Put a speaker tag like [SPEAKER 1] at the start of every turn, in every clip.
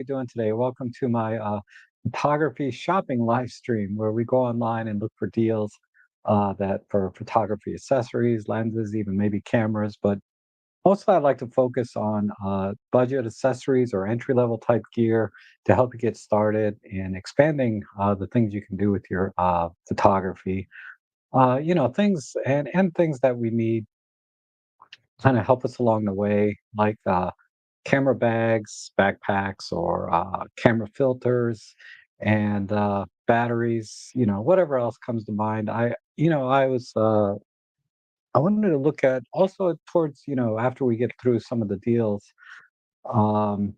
[SPEAKER 1] you doing today? Welcome to my photography shopping live stream where we go online and look for deals that for photography accessories, lenses, even maybe cameras. But mostly I like to focus on budget accessories or entry level type gear to help you get started in expanding the things you can do with your photography. Things and things that we need kind of help us along the way, like camera bags, backpacks, or camera filters, and batteries. Whatever else comes to mind. I wanted to look at also towards after we get through some of the deals. Um,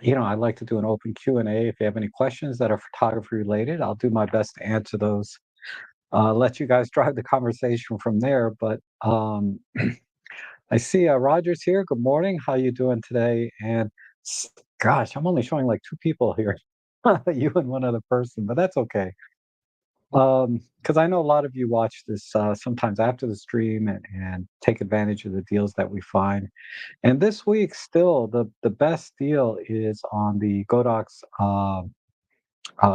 [SPEAKER 1] I'd like to do an open Q&A. If you have any questions that are photography related, I'll do my best to answer those. Let you guys drive the conversation from there. But I see Roger's here. Good morning. How you doing today? And gosh, I'm only showing like two people here, you and one other person, but that's okay. Because I know a lot of you watch this sometimes after the stream and take advantage of the deals that we find. And this week, still the best deal is on the Godox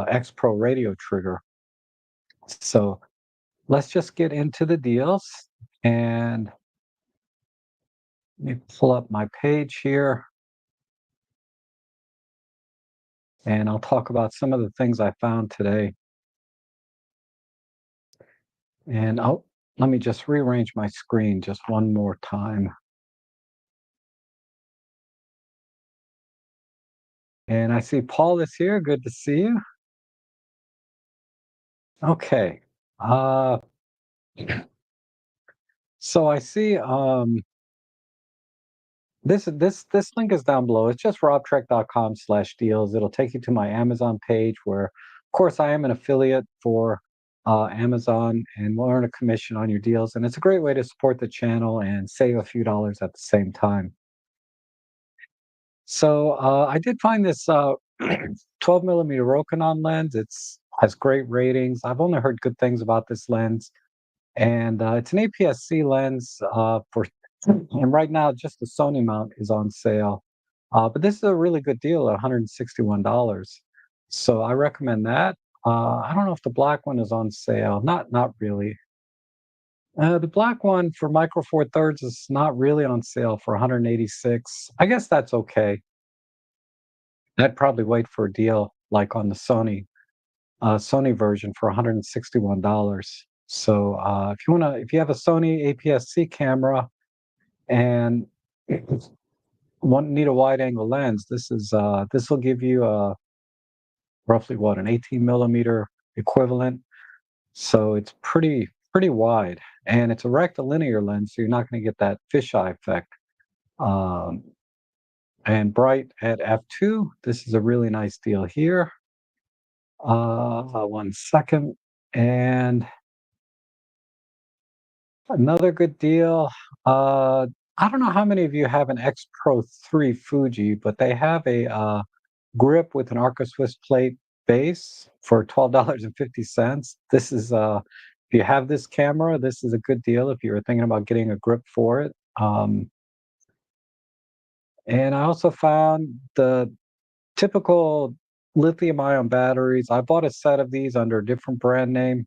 [SPEAKER 1] X Pro radio trigger. So let's just get into the deals and let me pull up my page here. And I'll talk about some of the things I found today. And let me just rearrange my screen just one more time. And I see Paul is here. Good to see you. Okay. Uh, so I see this link is down below. It's just robtrek.com/deals. It'll take you to my Amazon page where, of course, I am an affiliate for Amazon and we'll earn a commission on your deals. And it's a great way to support the channel and save a few dollars at the same time. So I did find this 12 millimeter Rokinon lens. It's has great ratings. I've only heard good things about this lens, and it's an APS-C lens for. And right now, just the Sony mount is on sale, but this is a really good deal at $161. So I recommend that. I don't know if the black one is on sale. Not really. The black one for Micro Four Thirds is not really on sale for 186. I guess that's okay. I'd probably wait for a deal like on the Sony version for $161. So if you have a Sony APS-C camera and need a wide angle lens, this will give you a roughly what an 18 millimeter equivalent. So it's pretty wide, and it's a rectilinear lens, so you're not going to get that fisheye effect. Um, and bright at f2. This is a really nice deal here. 1 second. And another good deal. I don't know how many of you have an X Pro 3 Fuji, but they have a grip with an Arca Swiss plate base for $12.50. This is if you have this camera, this is a good deal if you were thinking about getting a grip for it. And I also found the typical lithium ion batteries. I bought a set of these under a different brand name.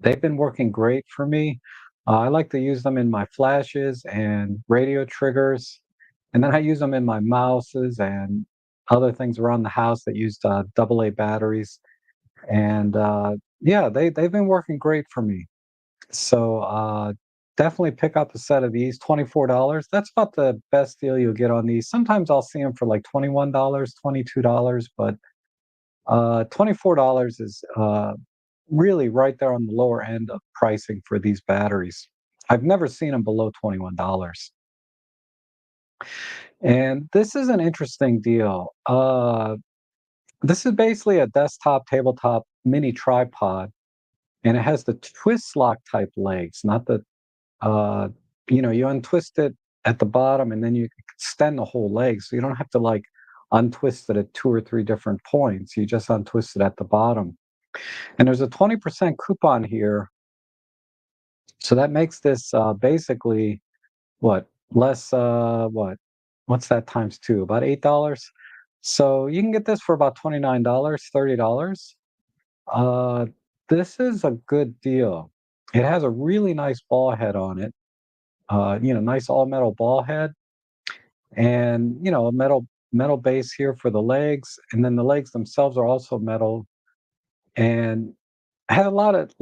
[SPEAKER 1] They've been working great for me. I like to use them in my flashes and radio triggers, and then I use them in my mouses and other things around the house that use AA batteries. And yeah, they've been working great for me. So definitely pick up a set of these. $24. That's about the best deal you'll get on these. Sometimes I'll see them for like $21, $22, but $24 is really right there on the lower end of pricing for these batteries. I've never seen them below $21. And this is an interesting deal. This is basically a desktop tabletop mini tripod, and it has the twist lock type legs, not the uh, you untwist it at the bottom and then you extend the whole leg, so you don't have to like untwist it at two or three different points. You just untwist it at the bottom. And there's a 20% coupon here. So that makes this basically what less what what's that times two? About $8. So you can get this for about $29, $30. Uh, this is a good deal. It has a really nice ball head on it. Nice all metal ball head, and a metal base here for the legs, and then the legs themselves are also metal, and had a lot of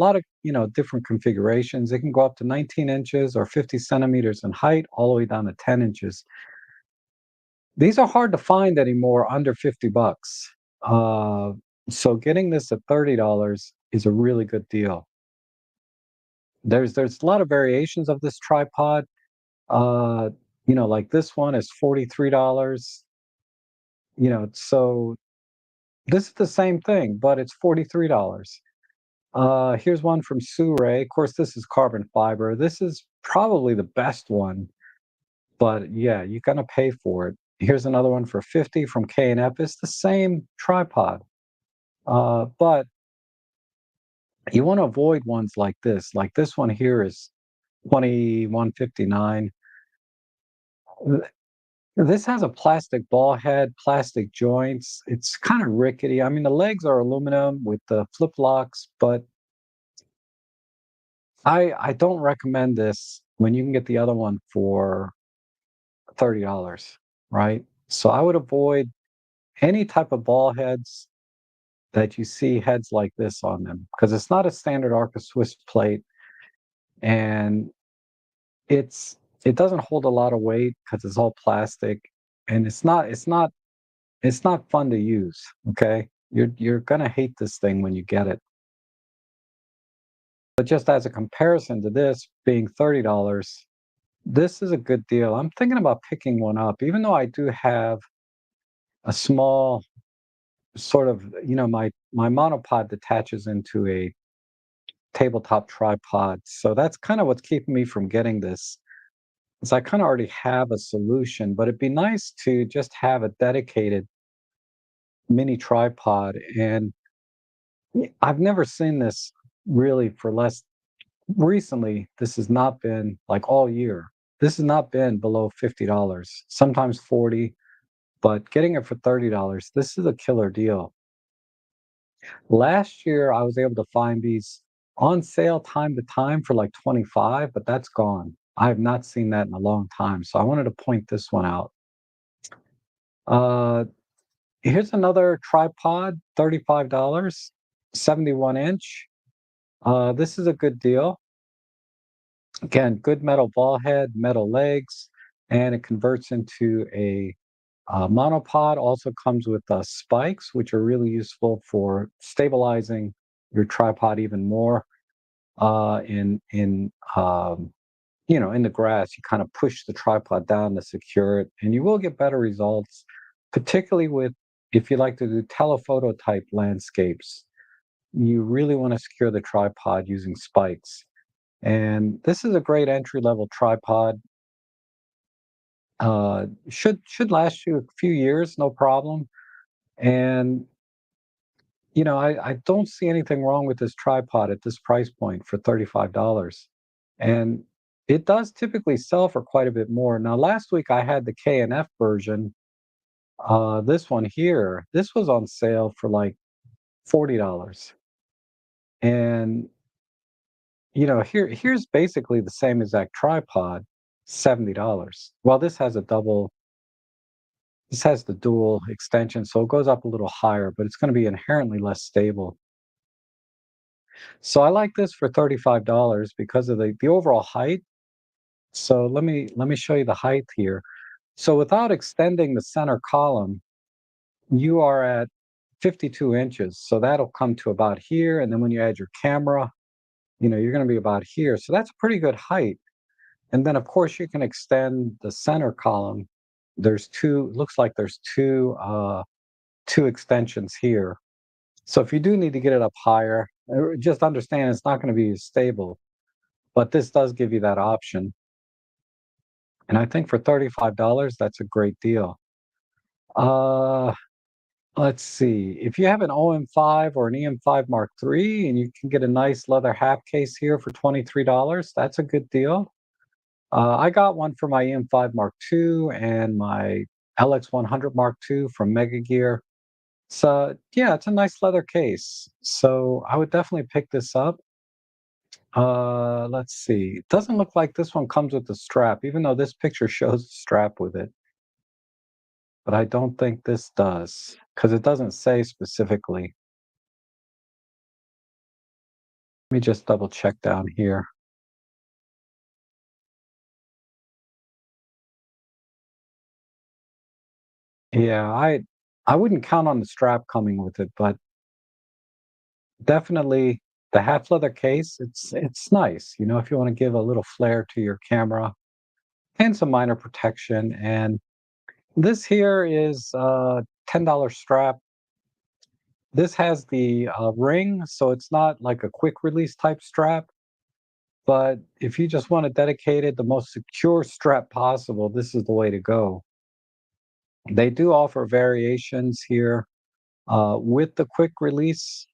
[SPEAKER 1] different configurations. It can go up to 19 inches or 50 centimeters in height, all the way down to 10 inches. These are hard to find anymore under 50 bucks. Uh, so getting this at $30 is a really good deal. There's a lot of variations of this tripod. Uh, like this one is $43. So this is the same thing, but it's $43. Here's one from Suray. Of course, this is carbon fiber. This is probably the best one, but yeah, you're gonna pay for it. Here's another one for 50 from K&F. It's the same tripod, but you want to avoid ones like this. Like this one here is 2159. This has a plastic ball head, plastic joints. It's kind of rickety. I mean, the legs are aluminum with the flip locks, but I don't recommend this when you can get the other one for $30, right? So I would avoid any type of ball heads that you see heads like this on them, because it's not a standard Arca Swiss plate, and it doesn't hold a lot of weight because it's all plastic, and it's not fun to use. Okay, you're gonna hate this thing when you get it. But just as a comparison to this being $30, this is a good deal. I'm thinking about picking one up, even though I do have a small sort of, my monopod detaches into a tabletop tripod. So that's kind of what's keeping me from getting this. Is I kind of already have a solution, but it'd be nice to just have a dedicated mini tripod. And I've never seen this really for less. Recently, this has not been like all year. This has not been below $50, sometimes 40, but getting it for $30, this is a killer deal. Last year, I was able to find these on sale time to time for like 25, but that's gone. I have not seen that in a long time, so I wanted to point this one out. Uh, Here's another tripod, $35, 71 inch. This is a good deal. Again, good metal ball head, metal legs, and it converts into a monopod. Also comes with spikes, which are really useful for stabilizing your tripod even more. In the grass, you kind of push the tripod down to secure it, and you will get better results, particularly with if you like to do telephoto type landscapes. You really want to secure the tripod using spikes. And this is a great entry level tripod. Should last you a few years, no problem. And I don't see anything wrong with this tripod at this price point for $35. And it does typically sell for quite a bit more. Now, last week I had the K&F version. This one here, this was on sale for like $40. And here's basically the same exact tripod, $70. Well, this has the dual extension, so it goes up a little higher, but it's going to be inherently less stable. So I like this for $35 because of the overall height. So let me show you the height here. So without extending the center column, you are at 52 inches. So that'll come to about here. And then when you add your camera, you're going to be about here. So that's a pretty good height. And then of course you can extend the center column. Looks like there's two extensions here. So if you do need to get it up higher, just understand it's not going to be as stable, but this does give you that option. And I think for $35, that's a great deal. Uh, let's see. If you have an OM5 or an EM5 Mark III and you can get a nice leather half case here for $23, that's a good deal. I got one for my EM5 Mark II and my LX100 Mark II from Mega Gear. So yeah, it's a nice leather case. So I would definitely pick this up. Let's see. It doesn't look like this one comes with the strap, even though this picture shows the strap with it. But I don't think this does because it doesn't say specifically. Let me just double check down here. Yeah, I wouldn't count on the strap coming with it, but definitely the half leather case, it's nice, you know, if you want to give a little flair to your camera and some minor protection. And this here is a $10 strap. This has the ring, so it's not like a quick release type strap. But if you just want to dedicate it the most secure strap possible, this is the way to go. They do offer variations here with the quick release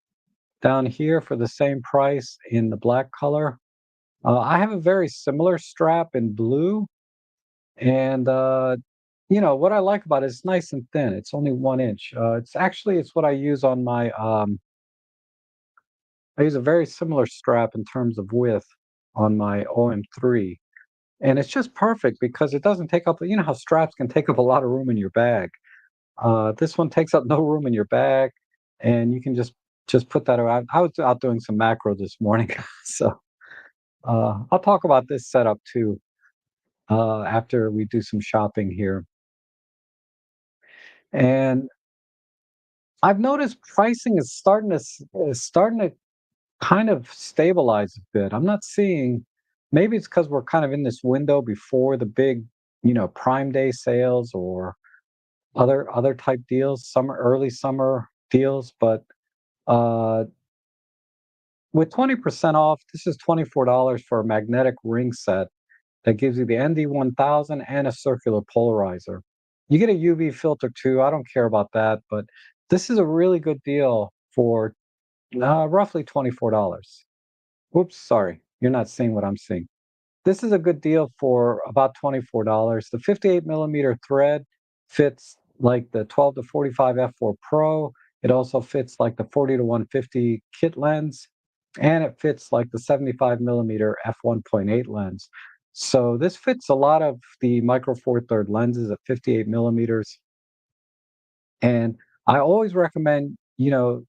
[SPEAKER 1] down here for the same price in the black color. I have a very similar strap in blue, and you know what I like about it is nice and thin. It's only 1 inch. It's what I use on my. I use a very similar strap in terms of width on my OM3, and it's just perfect because it doesn't take up. You know how straps can take up a lot of room in your bag. This one takes up no room in your bag, and you can just put that around. I was out doing some macro this morning, so I'll talk about this setup too after we do some shopping here. And I've noticed pricing is starting to kind of stabilize a bit. I'm not seeing. Maybe it's because we're kind of in this window before the big, you know, Prime Day sales or other type deals, early summer deals. But uh, with 20% off, this is $24 for a magnetic ring set that gives you the ND1000 and a circular polarizer. You get a UV filter too. I don't care about that, but this is a really good deal for roughly $24. Whoops, sorry. You're not seeing what I'm seeing. This is a good deal for about $24. The 58 millimeter thread fits like the 12 to 45 f4 Pro. It also fits like the 40 to 150 kit lens, and it fits like the 75 millimeter f1.8 lens. So this fits a lot of the micro four third lenses at 58 millimeters. And I always recommend, you know,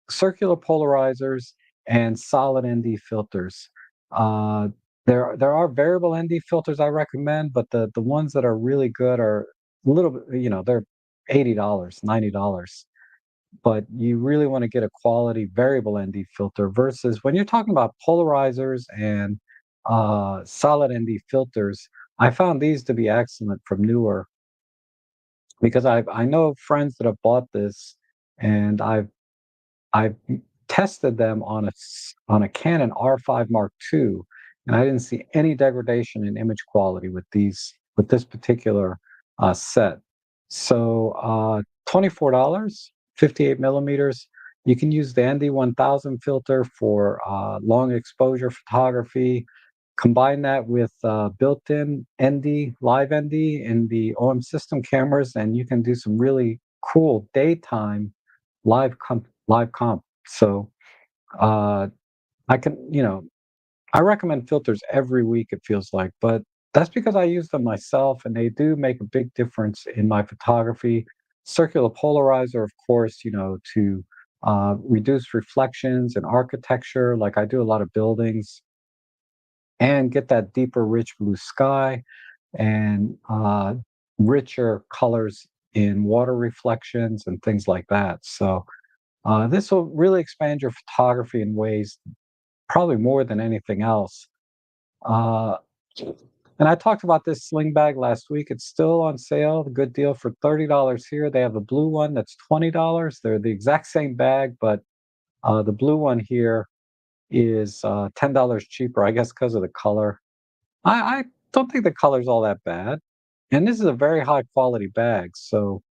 [SPEAKER 1] circular polarizers and solid ND filters. Uh, there are variable ND filters I recommend, but the ones that are really good are a little bit, you know, they're $80, $90. But you really want to get a quality variable ND filter versus when you're talking about polarizers and solid ND filters, I found these to be excellent from newer because I know friends that have bought this and I've tested them on on a Canon R5 Mark II, and I didn't see any degradation in image quality with this particular set. So $24, 58 millimeters. You can use the ND1000 filter for long exposure photography. Combine that with built-in ND, live ND in the OM system cameras, and you can do some really cool daytime live comp. So uh, I can, you know, I recommend filters every week. It feels like, but that's because I use them myself, and they do make a big difference in my photography. Circular polarizer, of course, you know, to reduce reflections and architecture. Like I do a lot of buildings and get that deeper, rich blue sky and richer colors in water reflections and things like that. So this will really expand your photography in ways probably more than anything else. Uh, and I talked about this sling bag last week. It's still on sale, a good deal for $30 here. They have a blue one that's $20. They're the exact same bag, but the blue one here is $10 cheaper, I guess, because of the color. I don't think the color's all that bad. And this is a very high quality bag. So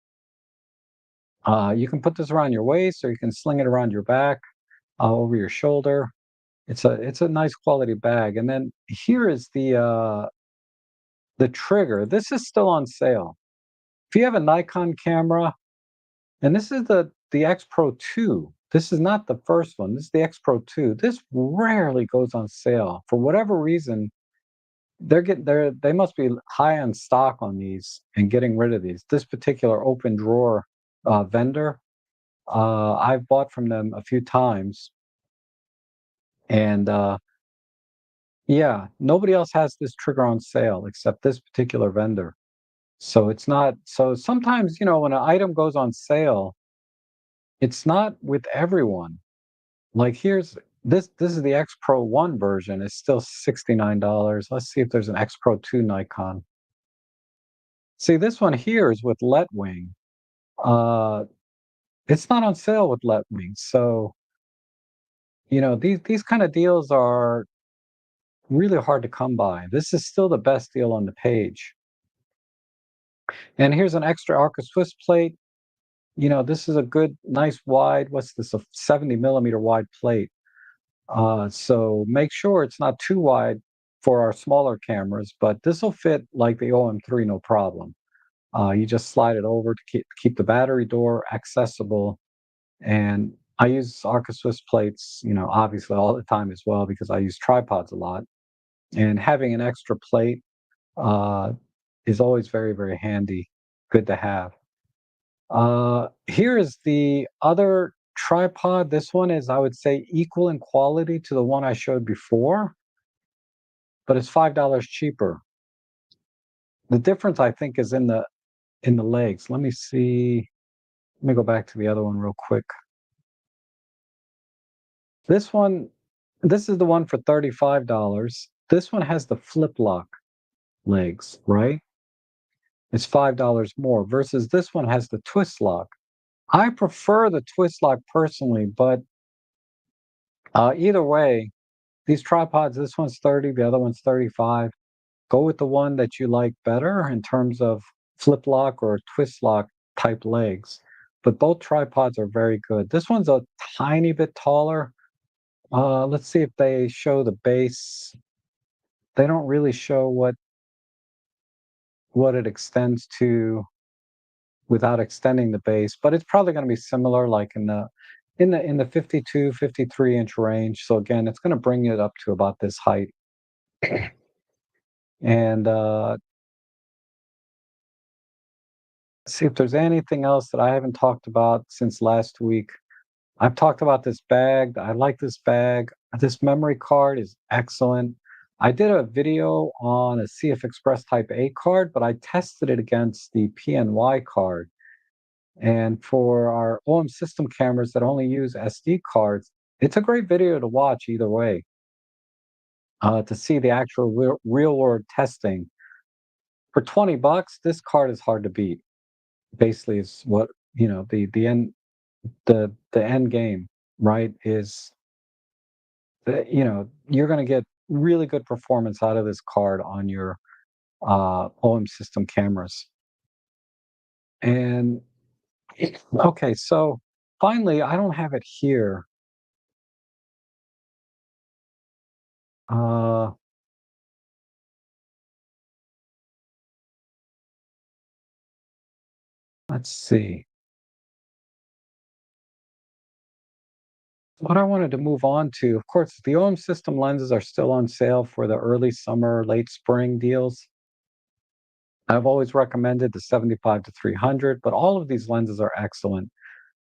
[SPEAKER 1] you can put this around your waist or you can sling it around your back, over your shoulder. It's a nice quality bag. And then here is the the trigger, this is still on sale. If you have a Nikon camera, and this is the X Pro 2. This is not the first one. This is the X Pro 2. This rarely goes on sale. For whatever reason, they must be high on stock on these and getting rid of these. This particular open drawer vendor, I've bought from them a few times, and yeah, nobody else has this trigger on sale except this particular vendor. So it's not. So sometimes, when an item goes on sale, it's not with everyone. Like here's this is the X Pro 1 version. It's still $69. Let's see if there's an X Pro 2 Nikon. See, this one here is with Letwing. Uh, it's not on sale with Letwing. So, these kind of deals are really hard to come by. This is still the best deal on the page. And here's an extra Arca Swiss plate. This is a good, nice wide, what's this, a 70 millimeter wide plate. So make sure it's not too wide for our smaller cameras, but this will fit like the OM3 no problem. You just slide it over to keep the battery door accessible. And I use Arca Swiss plates, obviously all the time as well because I use tripods a lot. And having an extra plate uh, is always very, very handy. Good to have. Here is the other tripod. This one is, I would say, equal in quality to the one I showed before, but it's $5 cheaper. The difference, I think, is in the legs. Let me see. Let me go back to the other one real quick. This one, this is the one for $35. This one has the flip lock legs, right? It's $5 more versus this one has the twist lock. I prefer the twist lock personally, but either way, these tripods, this one's 30, the other one's 35. Go with the one that you like better in terms of flip lock or twist lock type legs. But both tripods are very good. This one's a tiny bit taller. Let's see if they show the base. They don't really show what it extends to without extending the base, but it's probably going to be similar, like in the 52, 53-inch range. So again, it's going to bring it up to about this height. And see if there's anything else that I haven't talked about since last week. I've talked about this bag. I like this bag. This memory card is excellent. I did a video on a CF Express Type A card, but I tested it against the PNY card. And for our OM system cameras that only use SD cards, it's a great video to watch either way, to see the actual real world testing. For 20 bucks, this card is hard to beat. Basically, is what the end game, right? Is that you're going to get really good performance out of this card on your OM system cameras. And okay, so finally, I don't have it here. Uh, let's see. What I wanted to move on to, of course, the OM system lenses are still on sale for the early summer, late spring deals. I've always recommended the 75 to 300, but all of these lenses are excellent.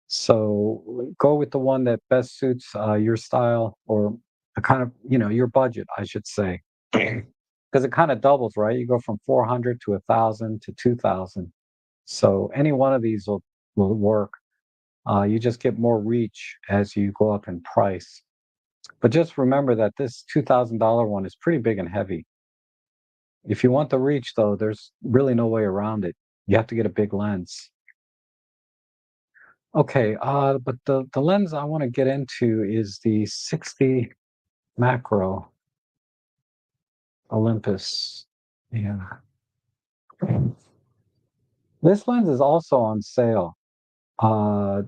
[SPEAKER 1] So go with the one that best suits your style or a kind of, your budget, I should say. Because it kind of doubles, right? You go from 400 to 1,000 to 2,000. So any one of these will work. You just get more reach as you go up in price. But just remember that this $2,000 one is pretty big and heavy. If you want the reach, though, there's really no way around it. You have to get a big lens. Okay, but the lens I want to get into is the 60 macro Olympus. Yeah. This lens is also on sale. Uh,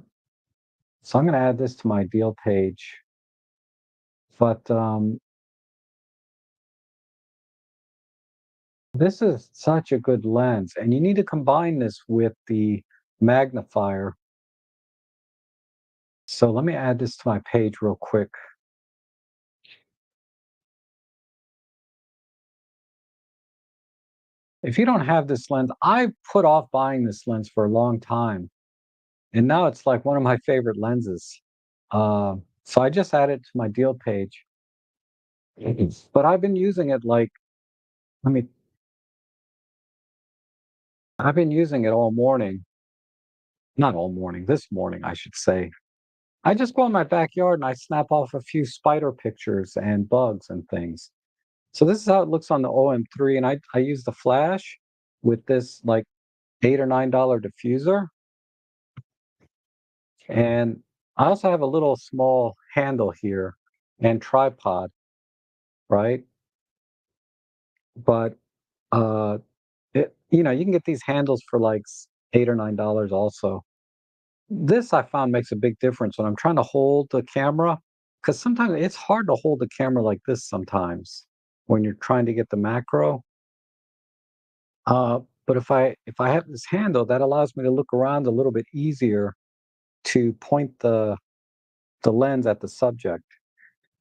[SPEAKER 1] so I'm going to add this to my deal page. But This is such a good lens, and you need to combine this with the magnifier. So let me add this to my page real quick. If you don't have this lens, I put off buying this lens for a long time, and now it's like one of my favorite lenses. So I just added to my deal page. But I've been using it like, let me, I've been using it all morning. Not all morning, this morning, I should say. I just go in my backyard and I snap off a few spider pictures and bugs and things. So this is how it looks on the OM3, and I use the flash with this like $8 or $9 diffuser, and I also have a little small handle here and tripod, right? But uh, you can get these handles for like $8 or $9 also. This I found makes a big difference when I'm trying to hold the camera, because sometimes it's hard to hold the camera like this sometimes when you're trying to get the macro. But if I have this handle, that allows me to look around a little bit easier to point the lens at the subject.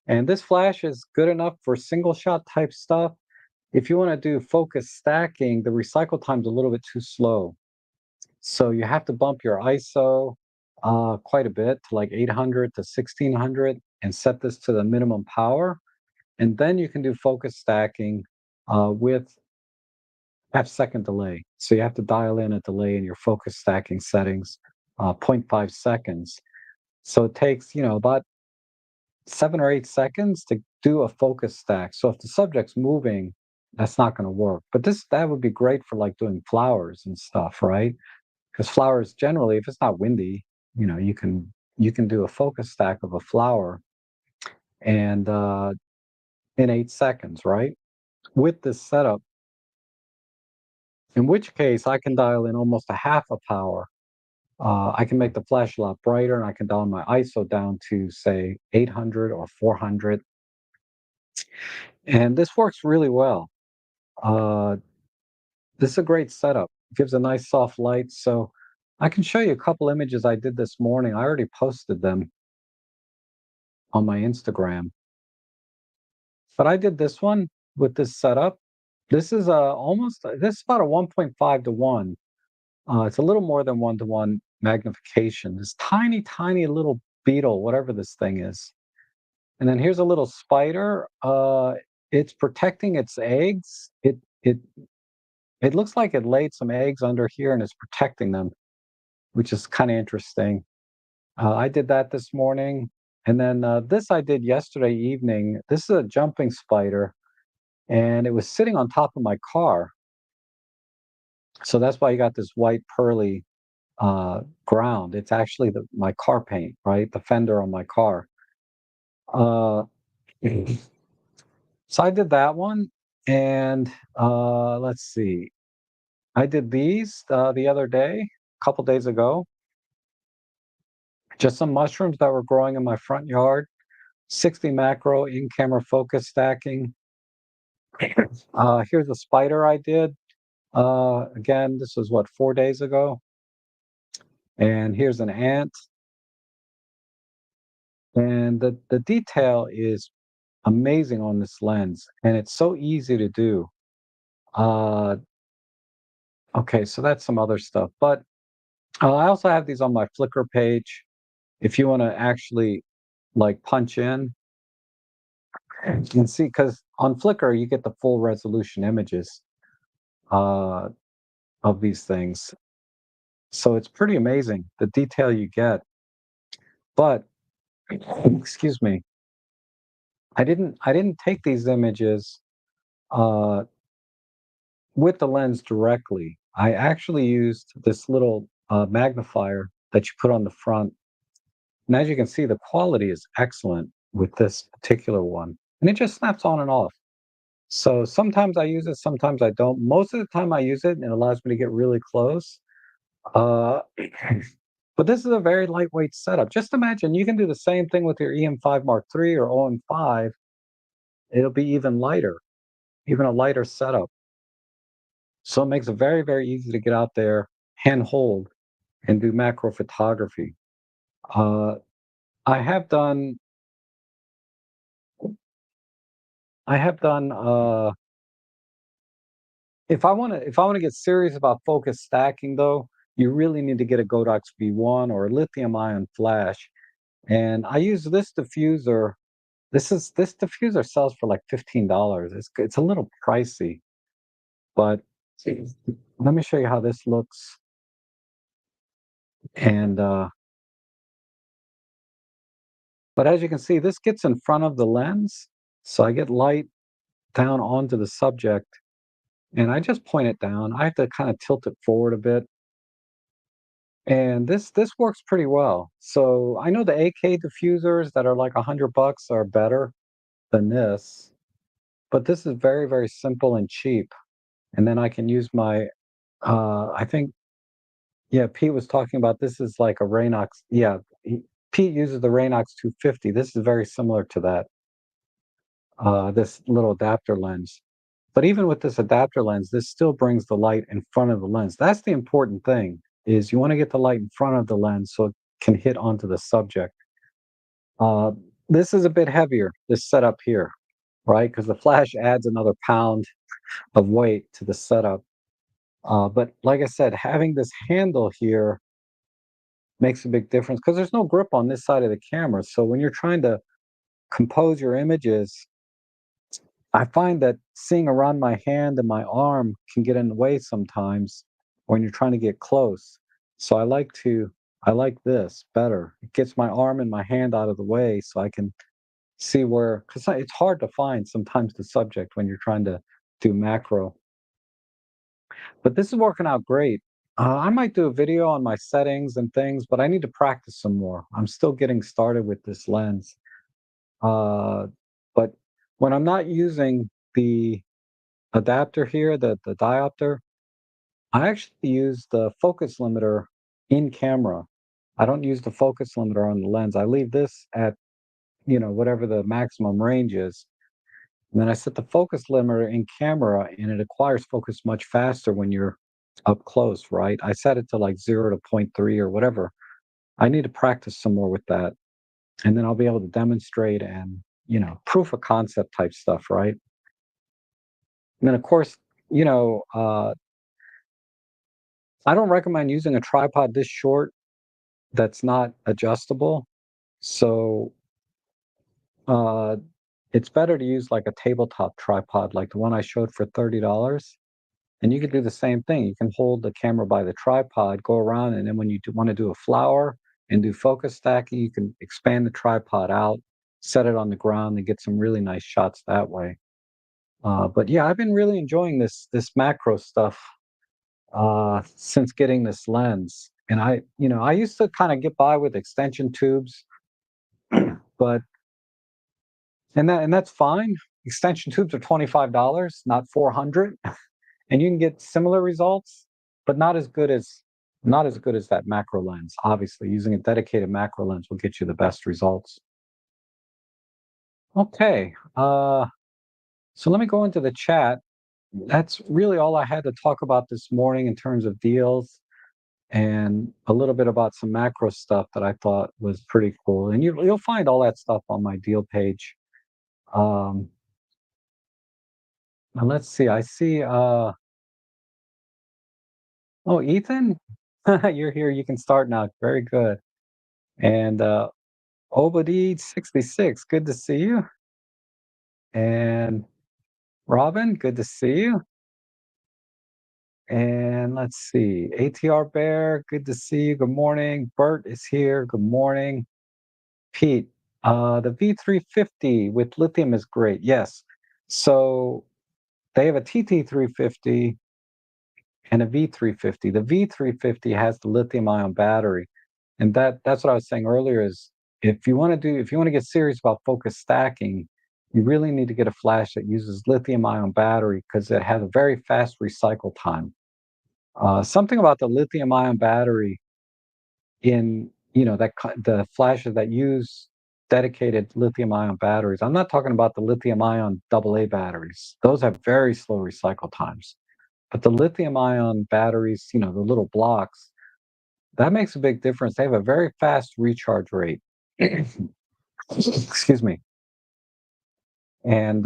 [SPEAKER 1] And this flash is good enough for single shot type stuff. If you want to do focus stacking, the recycle time's a little bit too slow. So you have to bump your ISO quite a bit to like 800 to 1600 and set this to the minimum power. And then you can do focus stacking with half-second delay. So you have to dial in a delay in your focus stacking settings, zero point 0.5 seconds. So it takes, about 7 or 8 seconds to do a focus stack. So if the subject's moving, that's not going to work. But that would be great for like doing flowers and stuff, right? Because flowers generally, if it's not windy, you can do a focus stack of a flower and in 8 seconds, right? With this setup, in which case I can dial in almost a half a power. I can make the flash a lot brighter, and I can dial my ISO down to say 800 or 400, and this works really well. Uh, this is a great setup. It gives a nice soft light. So I can show you a couple images I did this morning. I already posted them on my Instagram, but I did this one with this setup. This is this is about a 1.5 to 1. It's a little more than 1 to 1 magnification. This tiny, tiny little beetle, whatever this thing is. And then here's a little spider. It's protecting its eggs. It looks like it laid some eggs under here and is protecting them, which is kind of interesting. I did that this morning. And then this I did yesterday evening. This is a jumping spider, and it was sitting on top of my car. So that's why you got this white pearly ground. It's actually my car paint, right? The fender on my car. Uh, so I did that one, and let's see. I did these the other day, a couple days ago. Just some mushrooms that were growing in my front yard. 60 macro in camera focus stacking. Here's a spider I did. Again, this was what, 4 days ago. And here's an ant. And the detail is amazing on this lens, and it's so easy to do. Uh, okay, so that's some other stuff. But I also have these on my Flickr page. If you want to actually like punch in and see, because on Flickr you get the full resolution images uh, of these things. So it's pretty amazing the detail you get. But excuse me, I didn't take these images uh, with the lens directly. I actually used this little magnifier that you put on the front. And as you can see, the quality is excellent with this particular one. And it just snaps on and off. So sometimes I use it, sometimes I don't. Most of the time I use it and it allows me to get really close. Uh, but this is a very lightweight setup. Just imagine you can do the same thing with your EM5 Mark III or OM5. It'll be even lighter, even a lighter setup. So it makes it very, very easy to get out there, hand hold, and do macro photography. Uh, I have done, I have done. If I want to get serious about focus stacking, though, you really need to get a Godox V1 or a lithium ion flash. And I use this diffuser. This diffuser sells for like $15. It's a little pricey, but let me show you how this looks. And but as you can see, this gets in front of the lens, so I get light down onto the subject, and I just point it down. I have to kind of tilt it forward a bit, and this works pretty well. So I know the AK diffusers that are like $100 are better than this, but this is very, very simple and cheap. And then I can use my I think, yeah, Pete was talking about this is like a Raynox. Yeah, Pete uses the Raynox 250. This is very similar to that, this little adapter lens. But even with this adapter lens, this still brings the light in front of the lens. That's the important thing, is you want to get the light in front of the lens so it can hit onto the subject. Uh, this is a bit heavier, this setup here, right? Because the flash adds another pound of weight to the setup. But like I said, having this handle here makes a big difference because there's no grip on this side of the camera. So when you're trying to compose your images, I find that seeing around my hand and my arm can get in the way sometimes when you're trying to get close. So I like this better. It gets my arm and my hand out of the way so I can see where, because it's hard to find sometimes the subject when you're trying to do macro. But this is working out great. I might do a video on my settings and things, but I need to practice some more. I'm still getting started with this lens. Uh, but when I'm not using the adapter here, the diopter, I actually use the focus limiter in camera. I don't use the focus limiter on the lens. I leave this at, whatever the maximum range is. And then I set the focus limiter in camera and it acquires focus much faster when you're up close, right? I set it to like 0 to zero point 0.3 or whatever. I need to practice some more with that. And then I'll be able to demonstrate and, proof of concept type stuff, right? And then of course, you know, uh, I don't recommend using a tripod this short that's not adjustable. So uh, it's better to use like a tabletop tripod, like the one I showed for $30. And you can do the same thing. You can hold the camera by the tripod, go around, and then when you want to do a flower and do focus stacking, you can expand the tripod out, set it on the ground, and get some really nice shots that way. But yeah, I've been really enjoying this macro stuff since getting this lens. And I used to kind of get by with extension tubes, but and that's fine. Extension tubes are $25, not 400, and you can get similar results, but not as good as that macro lens. Obviously, using a dedicated macro lens will get you the best results. Okay, so let me go into the chat. That's really all I had to talk about this morning in terms of deals and a little bit about some macro stuff that I thought was pretty cool. And you'll find all that stuff on my deal page. Um, and let's see. I see. Oh, Ethan, you're here. You can start now. Very good. And Obadi 66. Good to see you. And Robin, good to see you. And let's see. ATR Bear, good to see you. Good morning. Bert is here. Good morning. Pete, the V350 with lithium is great. Yes. So they have a TT350 and a V350. The V350 has the lithium ion battery. And that's what I was saying earlier is if you want to get serious about focus stacking, you really need to get a flash that uses lithium ion battery because it has a very fast recycle time. Something about the lithium ion battery in the flashes that use dedicated lithium ion batteries. I'm not talking about the lithium ion AA batteries. Those have very slow recycle times. But the lithium ion batteries, the little blocks, that makes a big difference. They have a very fast recharge rate. Excuse me. And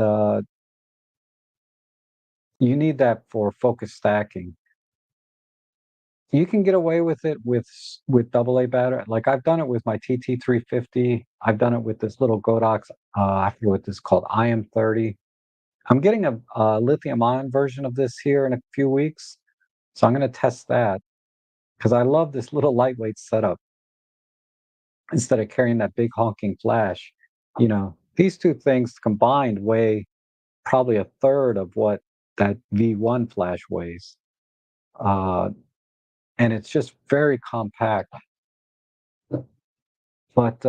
[SPEAKER 1] you need that for focus stacking. You can get away with it with double A battery. Like I've done it with my TT350. I've done it with this little Godox. I forget what this is called, IM30. I'm getting a lithium ion version of this here in a few weeks, so I'm going to test that because I love this little lightweight setup instead of carrying that big honking flash. These two things combined weigh probably a third of what that V1 flash weighs. Uh, and it's just very compact. But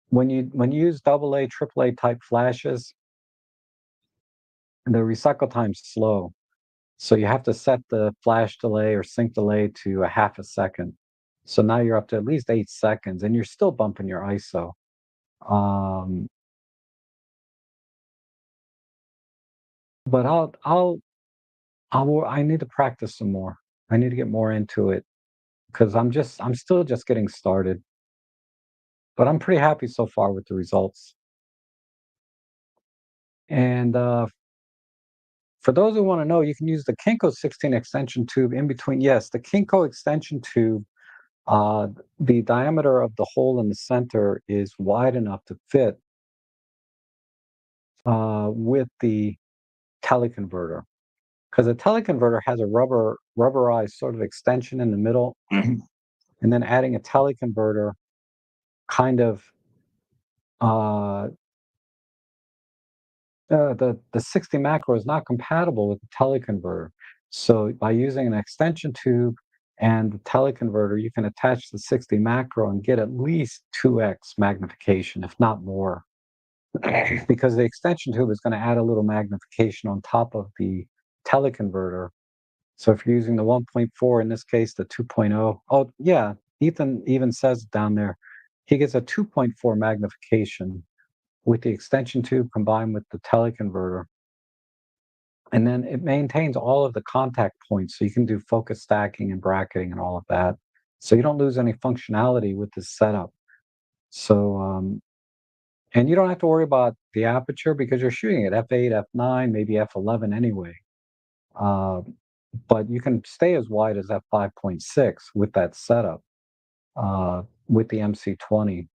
[SPEAKER 1] when you use double A, triple A type flashes, the recycle time's slow. So you have to set the flash delay or sync delay to a half a second. So now you're up to at least 8 seconds, and you're still bumping your ISO. Um, but I need to practice some more. I need to get more into it because I'm still just getting started. But I'm pretty happy so far with the results. And for those who want to know, you can use the Kinko 16 extension tube in between. Yes, the Kinko extension tube, uh, the diameter of the hole in the center is wide enough to fit with the teleconverter. Because a teleconverter has a rubberized sort of extension in the middle, and then adding a teleconverter kind of uh, the 60 macro is not compatible with the teleconverter. So by using an extension tube and the teleconverter, you can attach the 60 macro and get at least 2x magnification, if not more, because the extension tube is going to add a little magnification on top of the teleconverter. So if you're using the 1.4, in this case, the 2.0, oh yeah, Ethan even says down there, he gets a 2.4 magnification with the extension tube combined with the teleconverter. And then it maintains all of the contact points, so you can do focus stacking and bracketing and all of that. So you don't lose any functionality with this setup. So, and you don't have to worry about the aperture because you're shooting at f8, f9, maybe f11 anyway. Uh, but you can stay as wide as f5.6 with that setup, with the MC20.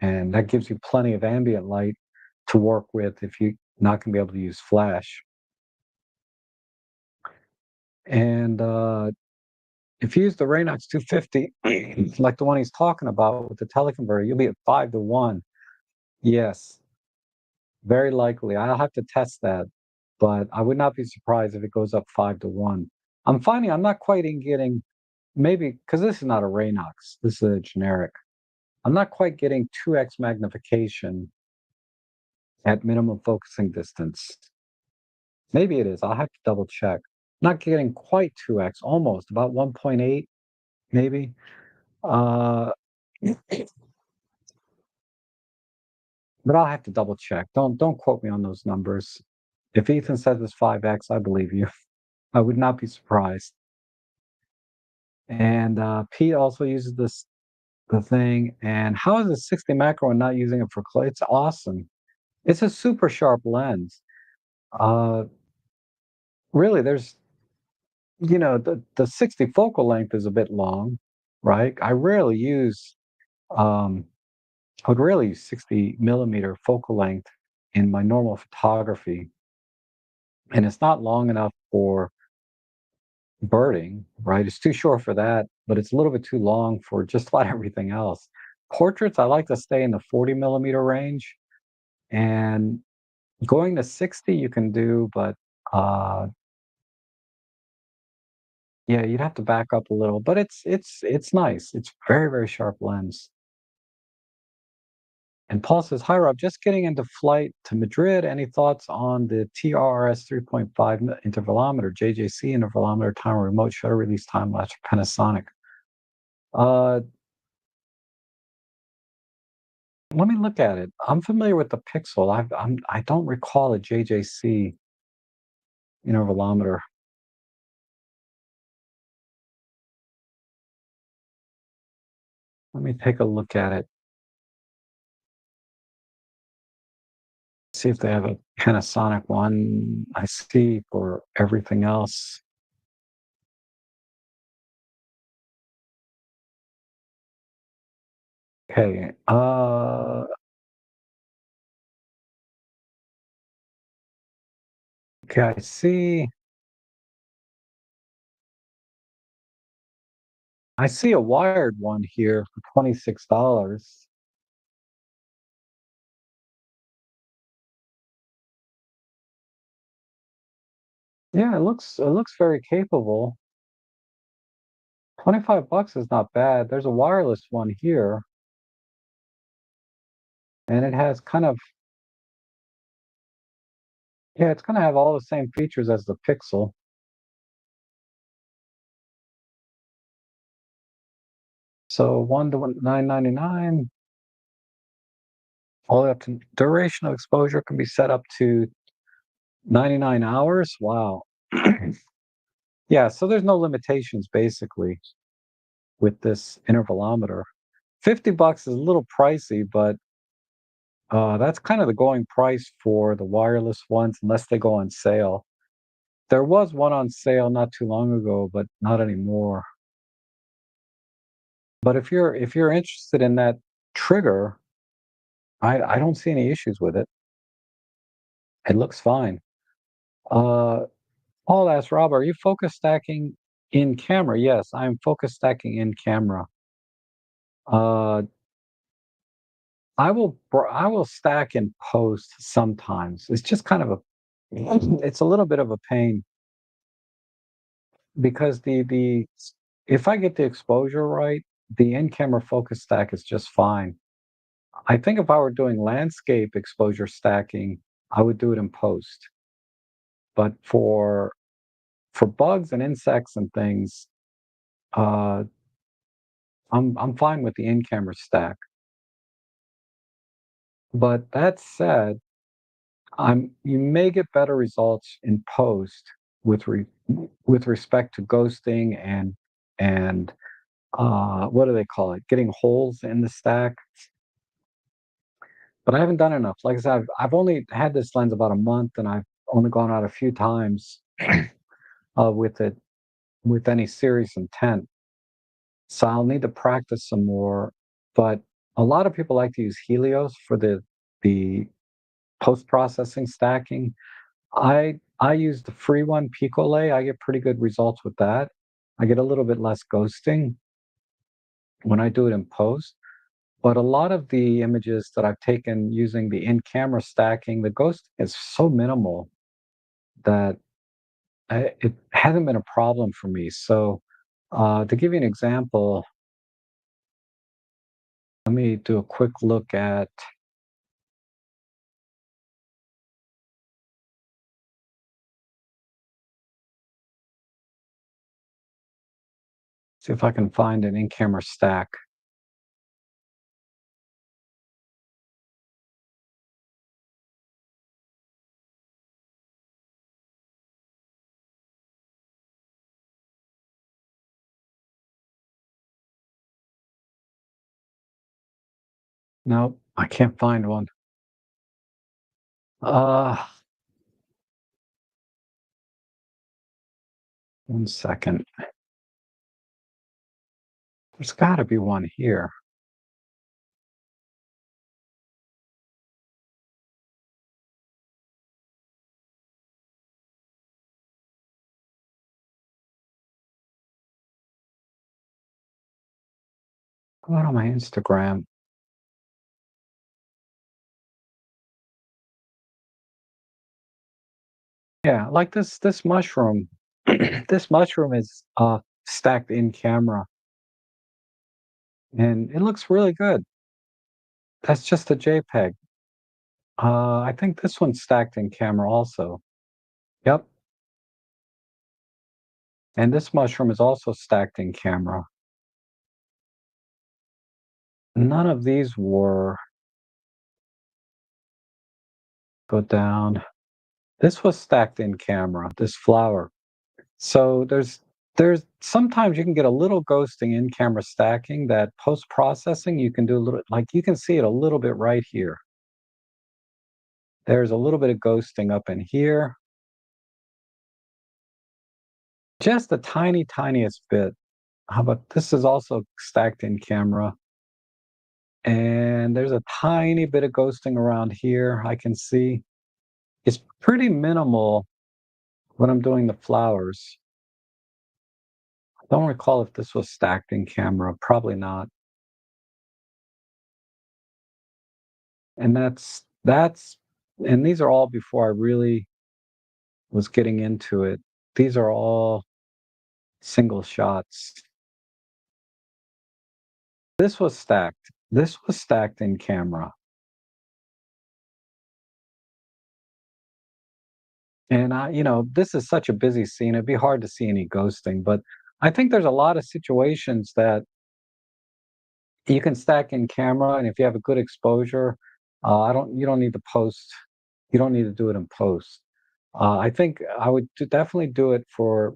[SPEAKER 1] And that gives you plenty of ambient light to work with if you're not going to be able to use flash. And if you use the Raynox 250, like the one he's talking about with the teleconverter, you'll be at 5 to 1. Yes, very likely. I'll have to test that, but I would not be surprised if it goes up 5 to 1. I'm finding I'm not quite in getting, maybe because this is not a Raynox, this is a generic. I'm not quite getting 2x magnification at minimum focusing distance. Maybe it is. I'll have to double check. Not getting quite 2x, almost about 1.8, maybe. Uh, but I'll have to double check. Don't quote me on those numbers. If Ethan says it's 5x, I believe you. I would not be surprised. And Pete also uses the thing. And how is the 60 macro and not using it for clay? It's awesome. It's a super sharp lens. Uh, really, there's the 60 focal length is a bit long, right? Um, I would rarely use 60 millimeter focal length in my normal photography, and it's not long enough for birding, right? It's too short for that, but it's a little bit too long for just about everything else. Portraits, I like to stay in the 40 millimeter range, and going to 60 you can do, but uh, yeah, you'd have to back up a little. But it's nice. It's very very sharp lens. And Paul says, "Hi Rob, just getting into flight to Madrid. Any thoughts on the TRS 3.5 intervalometer, JJC intervalometer, timer, remote shutter release, time lapse, Panasonic?" Uh, Let me look at it. I'm familiar with the Pixel. I don't recall a JJC intervalometer. Let me take a look at it. See if they have a Panasonic one. I see for everything else. Okay. Okay, I see a wired one here for $26. Yeah, it looks very capable. 25 bucks is not bad. There's a wireless one here, and it has kind of yeah, it's gonna have all the same features as the Pixel. So 999, all the way up to duration of exposure can be set up to 99 hours. Wow. Yeah, so there's no limitations basically with this intervalometer. 50 bucks is a little pricey, but that's kind of the going price for the wireless ones unless they go on sale. There was one on sale not too long ago, but not anymore. But if you're interested in that trigger, I don't see any issues with it. It looks fine. Uh, Paul asked Rob, "Are you focus stacking in camera?" Yes, I'm focus stacking in camera. Uh, I will stack in post sometimes. It's just kind of a it's a little bit of a pain because if I get the exposure right, the in-camera focus stack is just fine. I think if I were doing landscape exposure stacking, I would do it in post. But for bugs and insects and things, uh, I'm fine with the in-camera stack. But that said, you may get better results in post with with respect to ghosting and what do they call it? Getting holes in the stack. But I haven't done enough. Like I said, I've only had this lens about a month, and I've only gone out a few times with it with any serious intent. So I'll need to practice some more. But a lot of people like to use Helios for the post processing stacking. I use the free one, Picolay. I get pretty good results with that. I get a little bit less ghosting when I do it in post. But a lot of the images that I've taken using the in-camera stacking, the ghosting is so minimal that it hasn't been a problem for me. So, to give you an example, let me do a quick look at see if I can find an in-camera stack. No, I can't find one. Uh, 1 second. There's got to be one here. Go out on my Instagram. Yeah, like this mushroom. This mushroom is stacked in camera, and it looks really good. That's just a JPEG. I think this one's stacked in camera also. Yep. And this mushroom is also stacked in camera. None of these were go down. This was stacked in camera, this flower. So There's sometimes you can get a little ghosting in camera stacking that post processing you can do a little, like you can see it a little bit right here. There's a little bit of ghosting up in here, just the tiny, tiniest bit. How about this is also stacked in camera. And there's a tiny bit of ghosting around here I can see. It's pretty minimal when I'm doing the flowers. I don't recall if this was stacked in camera, probably not. And that's and these are all before I really was getting into it. These are all single shots. This was stacked. This was stacked in camera. And this is such a busy scene. It'd be hard to see any ghosting, but I think there's a lot of situations that you can stack in camera, and if you have a good exposure, I don't you don't need to post. You don't need to do it in post. I think I would definitely do it for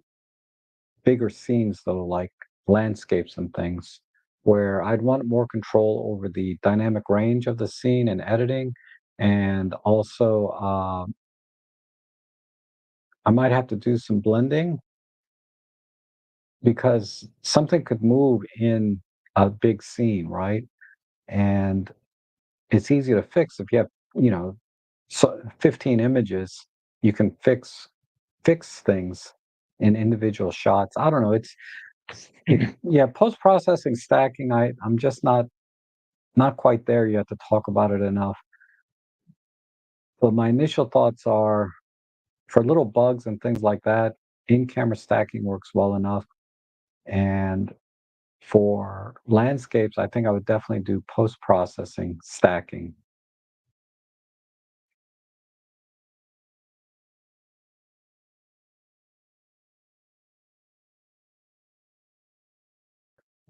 [SPEAKER 1] bigger scenes, though, like landscapes and things, where I'd want more control over the dynamic range of the scene and editing, and also I might have to do some blending because something could move in a big scene, right? And it's easy to fix if you have, you know, 15 images, you can fix things in individual shots. I don't know, yeah, post-processing stacking, I'm just not quite there yet to talk about it enough. But my initial thoughts are for little bugs and things like that, in-camera stacking works well enough. And for landscapes, I think I would definitely do post-processing stacking.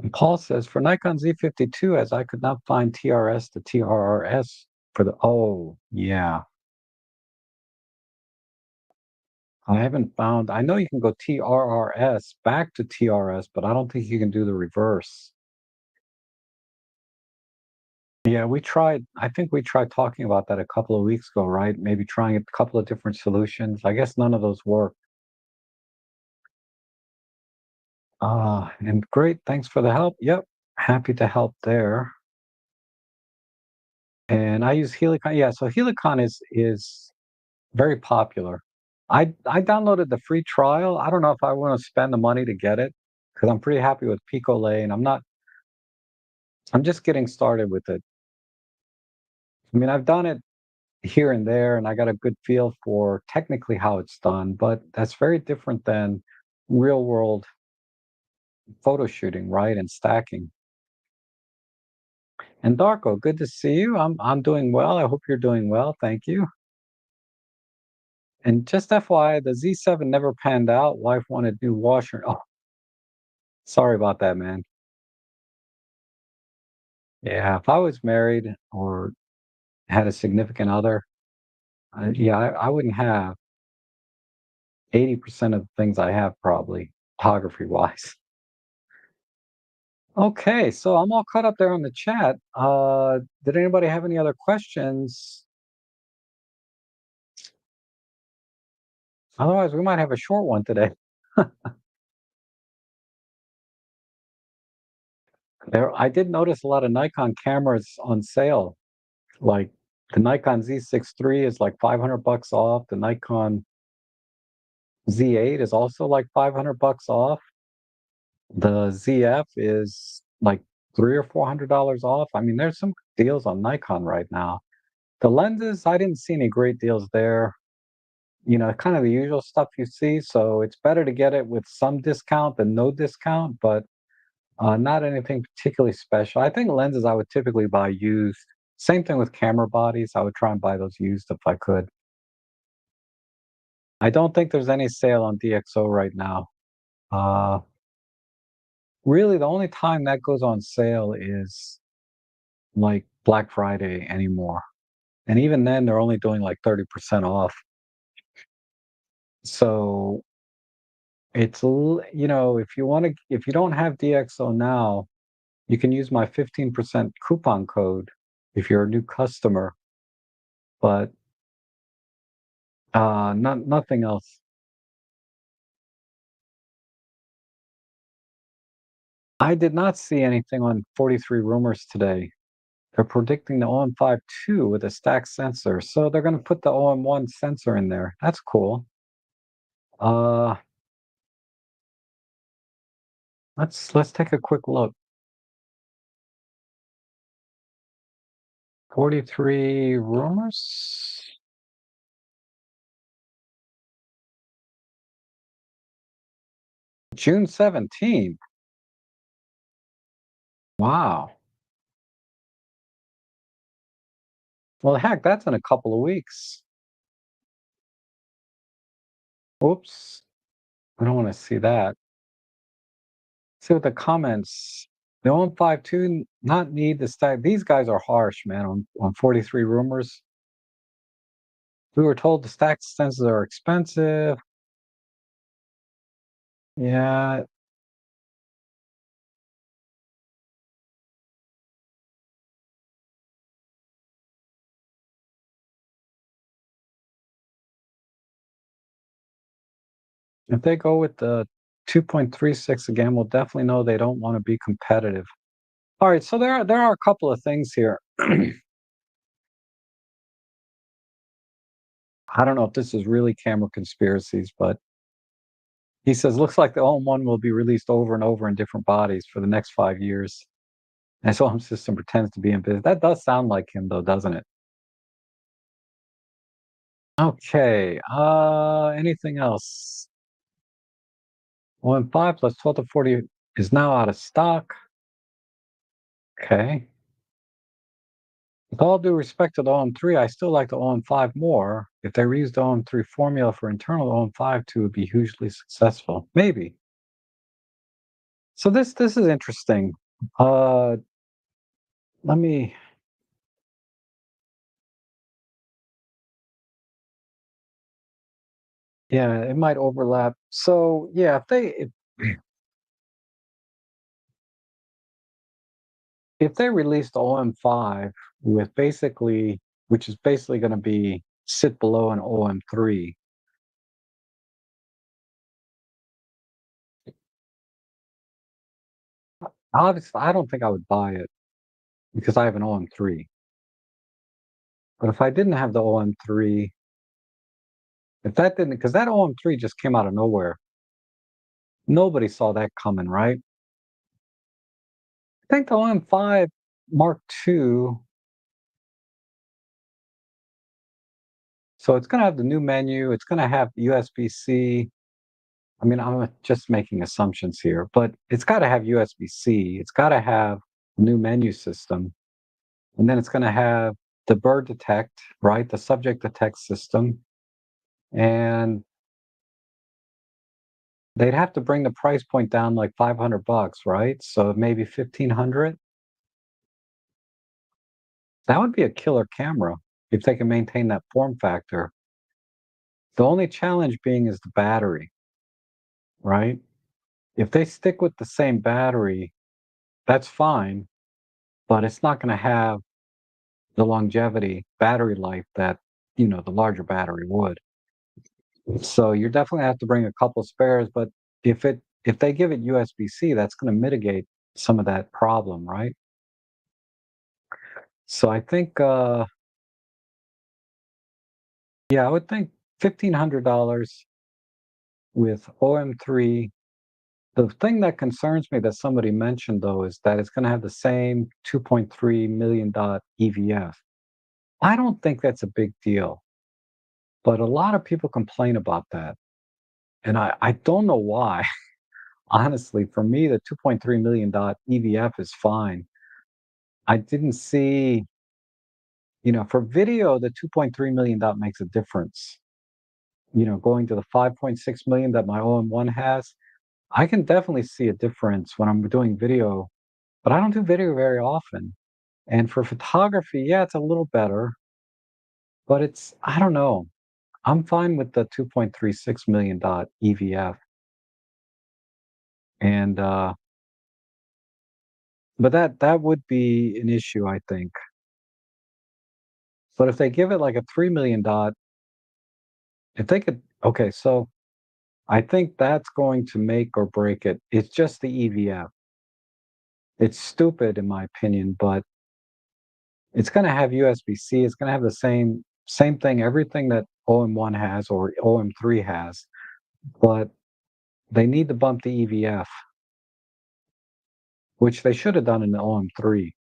[SPEAKER 1] And Paul says, for Nikon Z52, as I could not find TRS to TRRS for the, oh, yeah. I haven't found, I know you can go TRRS back to TRS, but I don't think you can do the reverse. Yeah, I think we tried talking about that a couple of weeks ago, right? Maybe trying a couple of different solutions. I guess none of those work. And great, thanks for the help. Yep, happy to help there. And I use Helicon. Yeah, so Helicon is very popular. I downloaded the free trial. I don't know if I want to spend the money to get it because I'm pretty happy with Pico Lane. I'm just getting started with it. I mean, I've done it here and there, and I got a good feel for technically how it's done, but that's very different than real world photo shooting, right? And stacking. And Darko, good to see you. I'm doing well. I hope you're doing well. Thank you. And just FYI, the Z7 never panned out. Wife wanted new washer. Oh, sorry about that, man. Yeah, if I was married or had a significant other, yeah, I wouldn't have 80% of the things I have probably photography wise. Okay, so I'm all caught up there on the chat. Did anybody have any other questions? Otherwise, we might have a short one today. I did notice a lot of Nikon cameras on sale. Like the Nikon Z6 III is like 500 bucks off. The Nikon Z8 is also like 500 bucks off. The ZF is like three or $400 off. I mean, there's some deals on Nikon right now. The lenses, I didn't see any great deals there. Kind of the usual stuff you see. So it's better to get it with some discount than no discount, but not anything particularly special. I think lenses I would typically buy used. Same thing with camera bodies. I would try and buy those used if I could. I don't think there's any sale on DxO right now. Uh, Really, the only time that goes on sale is like Black Friday anymore. And even then, they're only doing like 30% off. So if if you don't have DxO now, you can use my 15% coupon code if you're a new customer, but nothing else. I did not see anything on 43 Rumors today. They're predicting the OM5 2 with a stacked sensor, so they're going to put the OM1 sensor in there. That's cool. Uh, let's take a quick look. 43 Rumors, June 17th. Wow. Well, heck, that's in a couple of weeks. Oops, I don't want to see that. See what the comments. The OM5 2 not need the stack. These guys are harsh, man. On 43 Rumors, we were told the stack sensors are expensive. Yeah, if they go with the 2.36 again, we'll definitely know they don't want to be competitive. All right, so there are a couple of things here. I don't know if this is really camera conspiracies, but he says looks like the OM1 will be released over and over in different bodies for the next 5 years. And so OM system pretends to be in business. That does sound like him, though, doesn't it? Okay. Anything else? OM5 plus 12 to 40 is now out of stock. Okay. With all due respect to the OM3, I still like the OM5 more. If they reused the OM3 formula for internal OM5 2 would be hugely successful. Maybe. So this is interesting. Uh let me yeah, it might overlap. So yeah, if they release the OM5 with basically which is basically gonna be sit below an OM3, obviously I don't think I would buy it because I have an OM3. But if I didn't have the OM3, if that didn't, because that OM3 just came out of nowhere. Nobody saw that coming, right? I think the OM5 Mark II, so it's going to have the new menu. It's going to have USB-C. I mean, I'm just making assumptions here, but it's got to have USB-C. It's got to have new menu system, and then it's going to have the bird detect, right? The subject detect system, and they'd have to bring the price point down like $500, right? So maybe 1,500. That would be a killer camera if they can maintain that form factor. The only challenge being is the battery, right? If they stick with the same battery, that's fine, but it's not going to have the longevity battery life that, the larger battery would. So you're definitely have to bring a couple spares, but if they give it USB-C, that's going to mitigate some of that problem, right? So I think yeah, I would think $1,500 with OM3. The thing that concerns me that somebody mentioned though is that it's gonna have the same 2.3 million dot EVF. I don't think that's a big deal, but a lot of people complain about that, and I don't know why. Honestly, for me, the 2.3 million dot EVF is fine. I didn't see, for video, the 2.3 million dot makes a difference. Going to the 5.6 million that my OM1 has, I can definitely see a difference when I'm doing video, but I don't do video very often. And for photography, yeah, it's a little better, but I don't know. I'm fine with the 2.36 million dot EVF. and but that would be an issue, I think. But if they give it like a 3 million dot, if they could, okay, so I think that's going to make or break it. It's just the EVF. It's stupid in my opinion, but it's going to have USB-C. It's going to have the same thing, everything that OM1 has or OM3 has, but they need to bump the EVF, which they should have done in the OM3.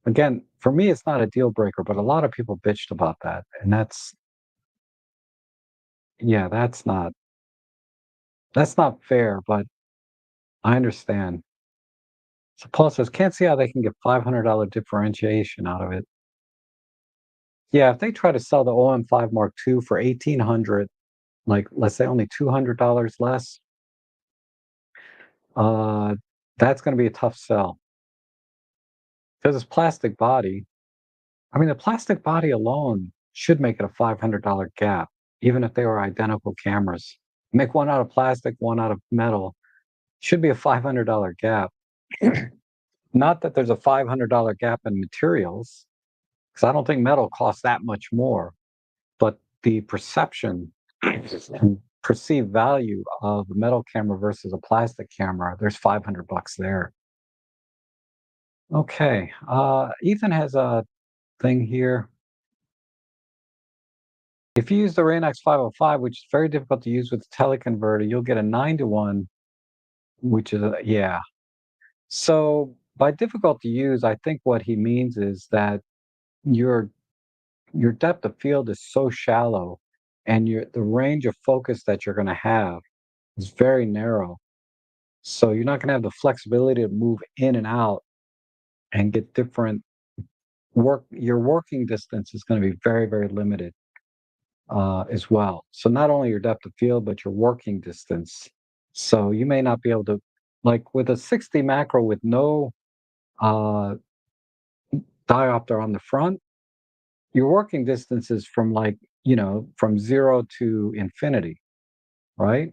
[SPEAKER 1] Again, for me, it's not a deal breaker, but a lot of people bitched about that, and yeah, that's not fair, but I understand. So Paul says, can't see how they can get $500 differentiation out of it. Yeah, if they try to sell the OM5 Mark II for 1,800, like let's say only $200 less, uh, that's going to be a tough sell because it's plastic body. I mean, the plastic body alone should make it a $500 gap, even if they were identical cameras. Make one out of plastic, one out of metal, should be a $500 gap. Not that there's a $500 gap in materials, because I don't think metal costs that much more, but the perception and perceived value of a metal camera versus a plastic camera, there's 500 bucks there. Okay, Ethan has a thing here. If you use the Rain-X 505, which is very difficult to use with the teleconverter, you'll get a 9-to-1, which is yeah. So by difficult to use, I think what he means is that your your depth of field is so shallow, and the range of focus that you're going to have is very narrow. So you're not going to have the flexibility to move in and out and get different work. Your working distance is going to be very, very limited as well. So not only your depth of field, but your working distance. So you may not be able to, like with a 60 macro with no uh, diopter on the front, your working distance is from like, from 0 to infinity, right?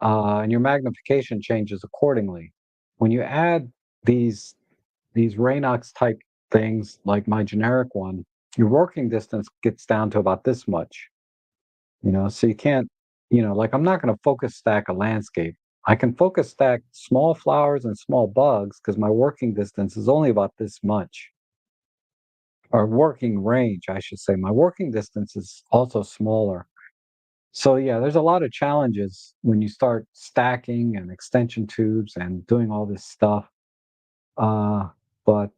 [SPEAKER 1] And your magnification changes accordingly. When you add these these Raynox type things, like my generic one, your working distance gets down to about this much. So you can't, like I'm not going to focus stack a landscape. I can focus stack small flowers and small bugs because my working distance is only about this much, or working range, I should say. My working distance is also smaller. So yeah, there's a lot of challenges when you start stacking and extension tubes and doing all this stuff. Uh, but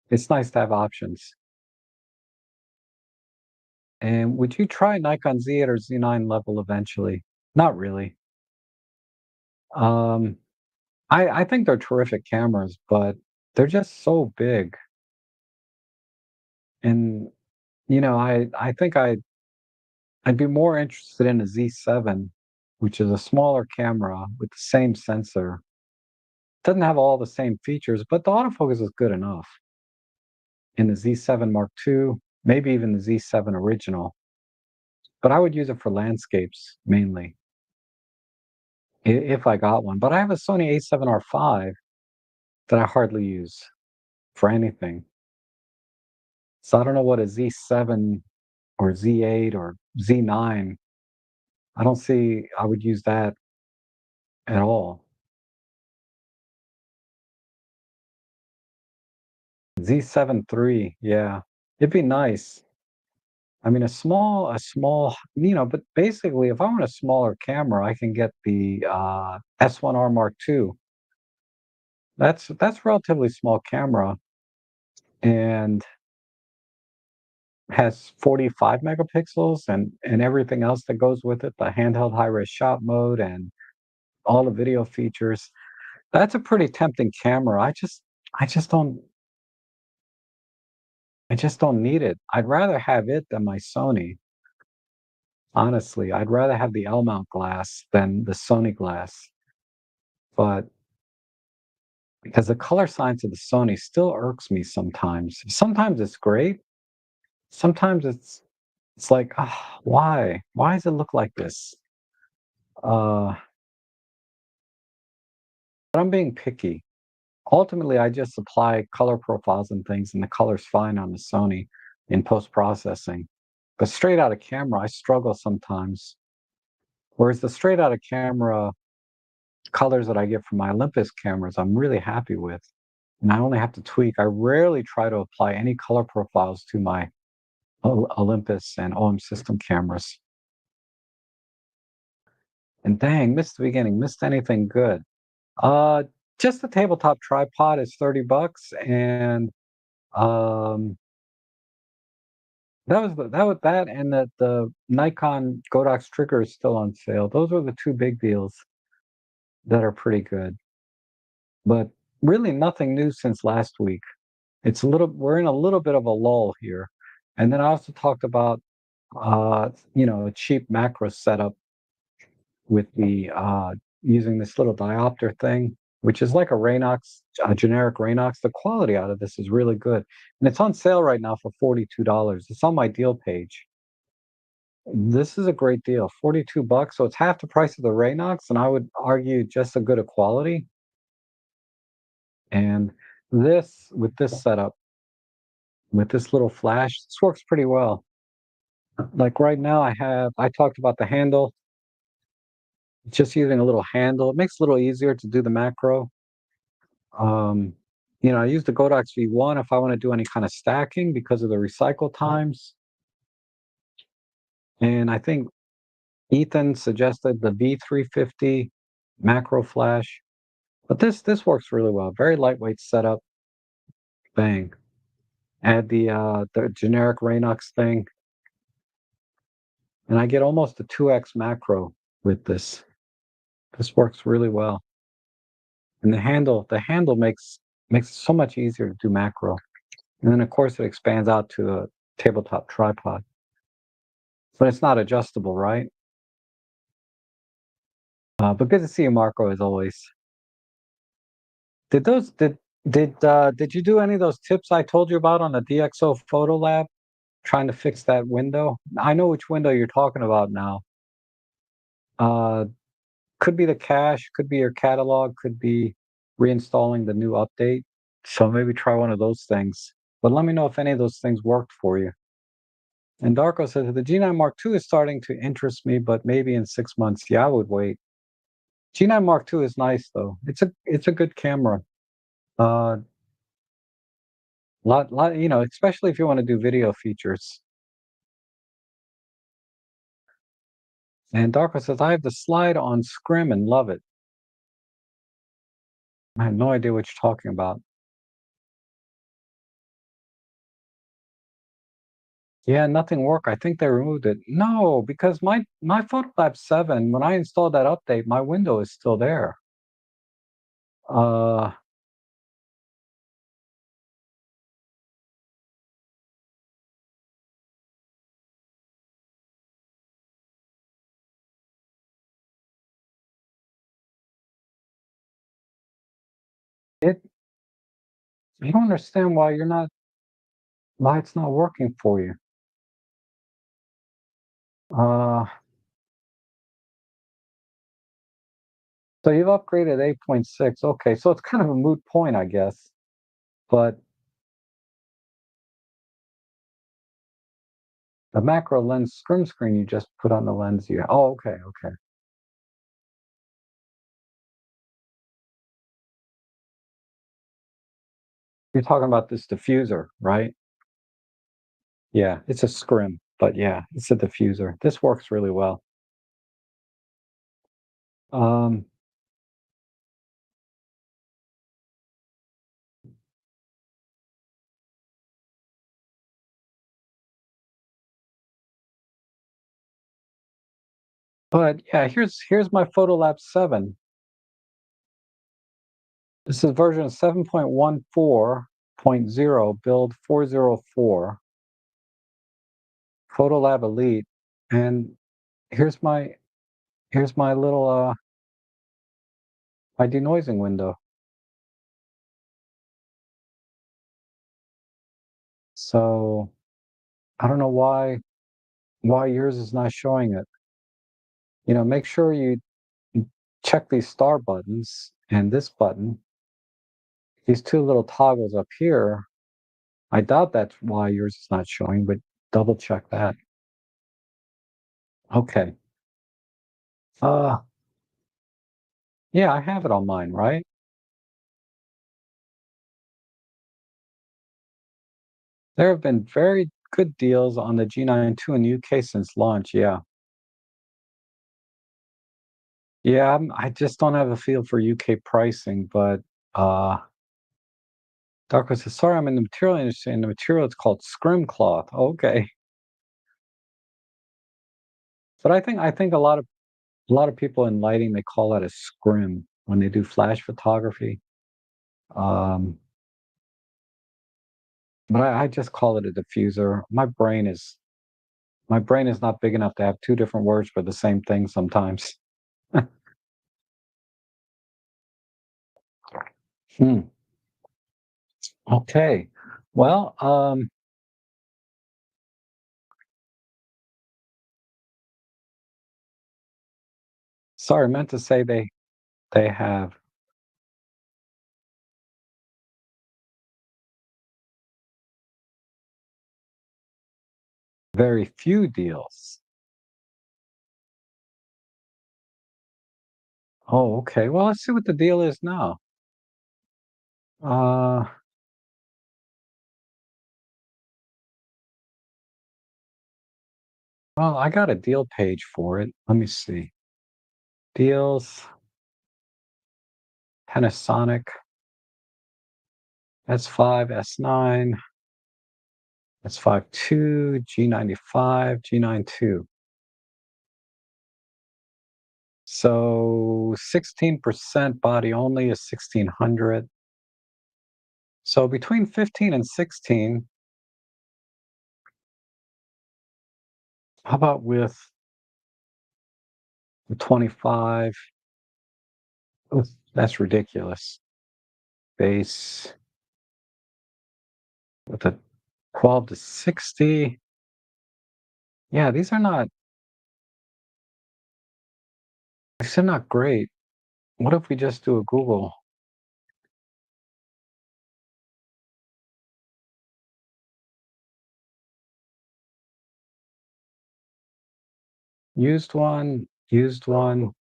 [SPEAKER 1] it's nice to have options. And would you try Nikon Z8 or Z9 level eventually? Not really. Um, I think they're terrific cameras, but they're just so big. And I think I'd be more interested in a Z7, which is a smaller camera with the same sensor. Doesn't have all the same features, but the autofocus is good enough. In the Z7 Mark II, maybe even the Z7 original. But I would use it for landscapes mainly, if I got one. But I have a Sony A7R5 that I hardly use for anything. So I don't know what a Z7 or Z8 or Z9. I don't see I would use that at all. Z7 III, yeah. It'd be nice. I mean, a small, but basically, if I want a smaller camera, I can get the S1R Mark II. That's a relatively small camera and has 45 megapixels and everything else that goes with it, the handheld high-res shot mode and all the video features. That's a pretty tempting camera. I just don't I just don't need it. I'd rather have it than my Sony. Honestly, I'd rather have the L mount glass than the Sony glass. But because the color science of the Sony still irks me sometimes. Sometimes it's great. Sometimes it's like, why? Why does it look like this? Uh, but I'm being picky. Ultimately, I just apply color profiles and things, and the color's fine on the Sony in post-processing. But straight out of camera, I struggle sometimes. Whereas the straight out of camera colors that I get from my Olympus cameras, I'm really happy with. And I only have to tweak. I rarely try to apply any color profiles to my Olympus and OM system cameras. And dang, missed the beginning, missed anything good. Uh, just the tabletop tripod is 30 bucks, and um, that and the Nikon Godox trigger is still on sale. Those are the two big deals that are pretty good. But really nothing new since last week. We're in a little bit of a lull here. And then I also talked about a cheap macro setup with the using this little diopter thing, which is like a generic Raynox. The quality out of this is really good, and it's on sale right now for $42. It's on my deal page. This is a great deal, 42 bucks. So it's half the price of the Raynox, and I would argue just a good a quality. And this with this setup, with this little flash, this works pretty well. Like right now, I talked about the handle. Just using a little handle, it makes it a little easier to do the macro. Um, I use the Godox V1 if I want to do any kind of stacking because of the recycle times. And I think Ethan suggested the V350 macro flash, but this works really well. Very lightweight setup. Bang. Add the generic Raynox thing, and I get almost a 2x macro with this. This works really well. And the handle makes it so much easier to do macro. And then of course it expands out to a tabletop tripod. But it's not adjustable, right? But good to see you, Marco, as always. Did those did you do any of those tips I told you about on the DxO Photo Lab? Trying to fix that window? I know which window you're talking about now. Uh, could be the cache, could be your catalog, could be reinstalling the new update. So maybe try one of those things. But let me know if any of those things worked for you. And Darko says the G9 Mark II is starting to interest me, but maybe in 6 months. Yeah, I would wait. G9 Mark II is nice though. It's a good camera. Uh, especially if you want to do video features. And Darko says I have the slide on Scrim and love it. I have no idea what you're talking about. Yeah, nothing worked. I think they removed it. No, because my Photolab 7, when I installed that update, my window is still there. Uh, it I don't understand why it's not working for you. Uh, so you've upgraded 8.6. Okay, so it's kind of a moot point, I guess. But the macro lens screen you just put on the lens you. Oh, okay, okay. You're talking about this diffuser, right? Yeah, it's a scrim, but yeah, it's a diffuser. This works really well. Um, but yeah, here's my Photolab 7. This is version 7.14.0, build 404, Photolab Elite. And here's my here's my little my denoising window. So I don't know why yours is not showing it. Make sure you check these star buttons And this button, these two little toggles up here, I doubt that's why yours is not showing, but double check that. Okay. Uh, yeah, I have it on mine, right? There have been very good deals on the G9 2 in the UK since launch. Yeah. Yeah, I just don't have a feel for UK pricing, but uh, Darko says, sorry, I'm in the material industry, and the material is called scrim cloth. Okay. But I think a lot of people in lighting, they call that a scrim when they do flash photography. Um, but I just call it a diffuser. My brain is not big enough to have two different words for the same thing sometimes. Hmm. Okay. Well, sorry, I meant to say they have very few deals. Oh, okay. Well, let's see what the deal is now. Uh, well, I got a deal page for it. Let me see. Deals, Panasonic, S5, S9, S5 II, G95, G92. So 16% body only is 1600. So between 15 and 16, how about with the 25? Ooh, that's ridiculous. Base with a 12 to 60. Yeah, these are not great. What if we just do a Google used one, used one?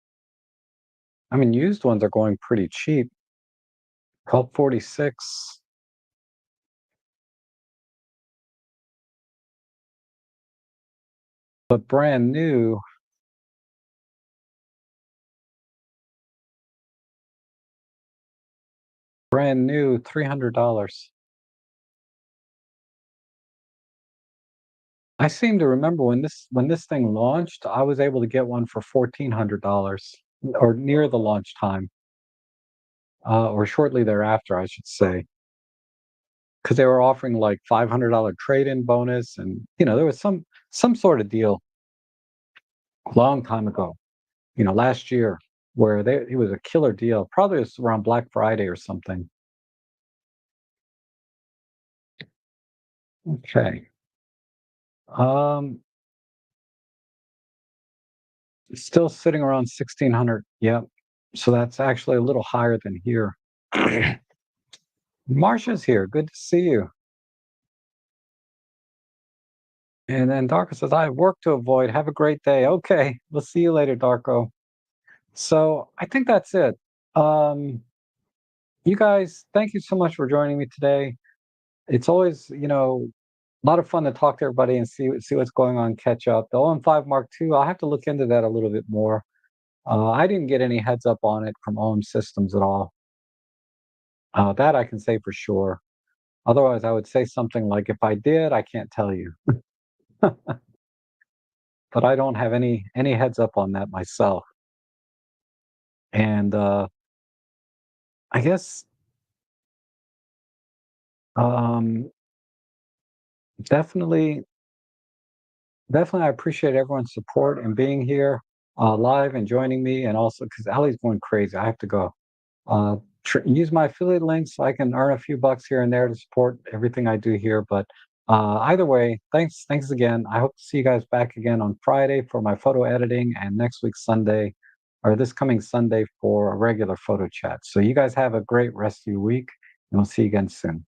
[SPEAKER 1] I mean, used ones are going pretty cheap. 1246, but brand new, $300. I seem to remember when this thing launched, I was able to get one for $1,400 or near the launch time, or shortly thereafter, I should say, because they were offering like $500 trade-in bonus, and there was some sort of deal a long time ago, last year, where it was a killer deal. Probably it was around Black Friday or something. Okay. Um, Still sitting around 1,600. Yep. So that's actually a little higher than here. Marsha's here. Good to see you. And then Darko says, I have work to avoid. Have a great day. Okay. We'll see you later, Darko. So I think that's it. Um, you guys, thank you so much for joining me today. It's always, a lot of fun to talk to everybody and see what's going on, catch up. The 0M5 Mark II, I'll have to look into that a little bit more. I didn't get any heads up on it from OM Systems at all. That I can say for sure. Otherwise, I would say something like, if I did, I can't tell you. But I don't have any heads up on that myself. And I guess um, definitely, definitely, I appreciate everyone's support and being here live and joining me, and also because Ali's going crazy. I have to go. Uh, Use my affiliate link so I can earn a few bucks here and there to support everything I do here. But either way, thanks again. I hope to see you guys back again on Friday for my photo editing, and next week Sunday, or this coming Sunday for a regular photo chat. So you guys have a great rest of your week, and we'll see you again soon.